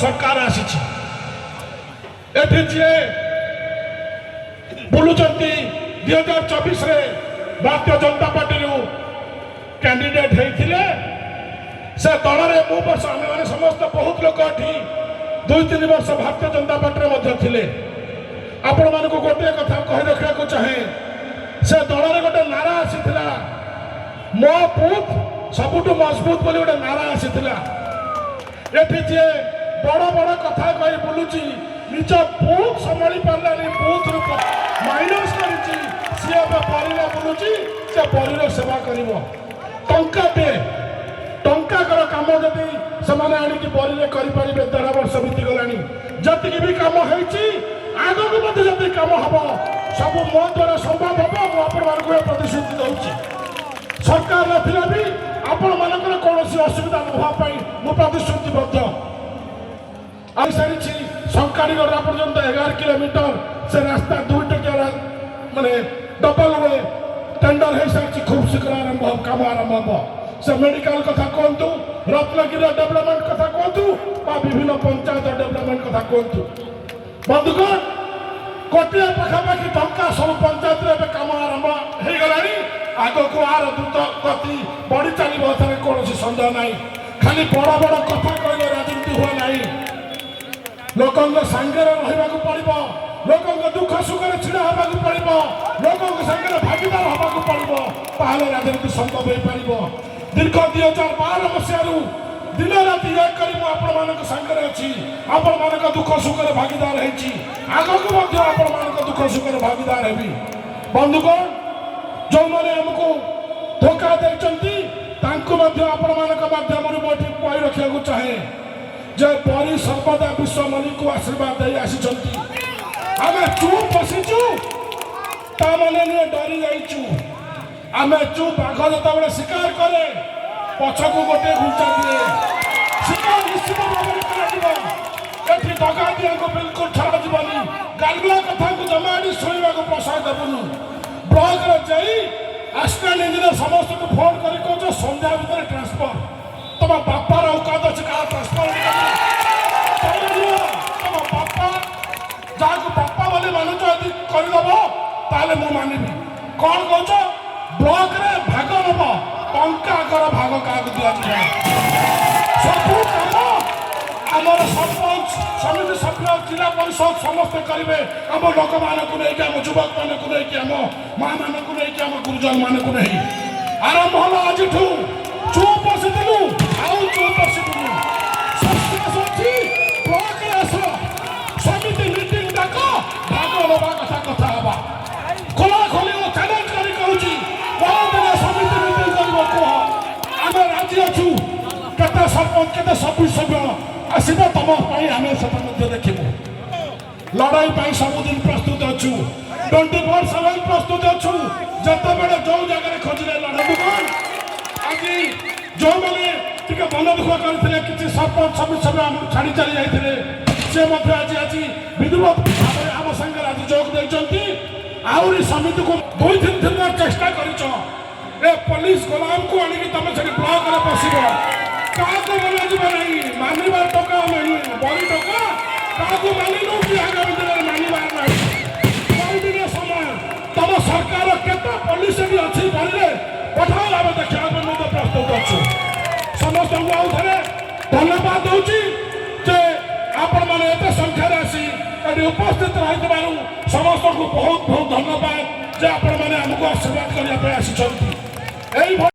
सरकार आसी जी बुलूं 2024 Bharatiya Janata party candidate होते से दल में वर्ष आम मैंने समस्त बहुत लोग ये 2-3 वर्ष भारतीय जनता पार्टी थे आपण मान गोटे कथा कही रखा चाहे से दल में गोटे नारा आसीला मो बूथ सबुठ मजबूत बोली गोटे नारा आसीला एठी जे बड़ बड़ कथा कही बुलूची निज बूथ संभाली पार्लानी बूथ रूप माइनस करी सी बरीरे बुलूची से बरीर सेवा कर टंकाटे टंकार कम जदि से आणिक बरीरे करें 13 वर्ष बीतीगला जी भी कम होती आग को जब कम हम सब मो द्वारा संभव हम मुझे प्रतिश्रुति दूसरी सरकार ना भी आपण मानकर कौन असुविधा नवाई मु प्रतिश्रुतिबद्ध आई सारी शंकाड़ीगढ़ पर्यंत 11 किलोमीटर से रास्ता 2 टकिया माने डबल वे टेंडर हो सारी खूब शीघ्र आरंभ कम आरंभ हम से मेडिकल कथा कहतु रत्नगिरी डेवलपमेंट कथा कहतु विभिन्न पंचायत डेवलपमेंट कथा कहतु बंधुगण कोटिया पाखापाखि टंका सब पंचायत कम आरंभ हो गला आग को आर द्रुत गति बढ़ी चलो कौन सन्देह ना खाली बड़ बड़ कथा कहले राजनीति हुए ना लोकों सांगे रहा पड़ो लोकों दुख सुख छिड़ा हाँ पड़ो लोकों सांगे भागीदार हाँ पड़ो ताले राजनीति संभव हो पार दीर्घ 2012 मसीह दिन राति एक कर सांगे अच्छी आपण मान दुख सुख भागीदार होगी आगक दुख सुख भागीदार हेबी बंधुगण जो मैंने आमको धोखा देती आपण माध्यम कही रखा चाहे जे परी सर्वदा विश्वमणि को आशीर्वाद दे आसी आम चुप बसीचु ताने डरी जाइचु आम चुप आग जो शिकार करे पछक गोटे घुंचा दिए शिकार निश्चित भाव में दगादिया को बिल्कुल छाड़ जीवन गालगुला कथा को जमा शुणा प्रसाद देवुनु ब्लॉक जाई असिस्टेंट इंजीनियर समस्त को फोन कर कह संध्या भितर ट्रांसफर तुम बापार औकात अच्छे क्या ट्रांसफर तुम बापा जहाँ बापा बोली मानुच यदि करदेव ताले मु मानवि कौन कह ब्लॉक रे भाग नब टंकार भाग क्या दिया सब कम आमर सरपंच समिति सभ्य जिला परिषद समस्ते करेंगे आम लोक मानक नहीं आम युवक मानक नहीं आम माँ मानक नहीं आम गुरुजन मानक नहीं आरंभ हल आज चुप बसीलु आउ चुप बसीलु ब्लॉक आस समिति मीटिंग डाक भाग नवा कथा कथा हवा खोला खोली चैलेंज करी कहूँ बहुत दिन समिति मीटिंग कर कह आम राजी अच्छु केते सरपंच केते सभ्य आसब तुम आम से देखू लड़ाई सबुदिन प्रस्तुत अच्छु 24/7 प्रस्तुत अच्छु जिते बड़े जो जगह खोजले लड़ू आज जो मैंने मन दुख करते किसी सरपंच समिति आम छाड़ी चली जाते सी आज आज विधिवत भाव आम सागर आज जोग देती आहरी समिति को 2-3 दिन चेष्टा कर पुलिस गुलाम को आनिक तुम से ब्लॉक में बसब क्या मनाଯିब नहीं मानवार टका नहीं बड़ी टका क्या मानिनु कि आगामी दिन में मानवार नहीं बहुत दिन समय तुम सरकार केते पुलिस भी अच्छी बड़े पठाओ आम देखा मुझे प्रस्तुत अच्छु समस्त आउ थे धन्यवाद दूसरी जे आपण मैंने एत संख्यार आसी ये उपस्थित रही समस्त को बहुत बहुत धन्यवाद जे आपण मैंने आमको आशीर्वाद करने आसी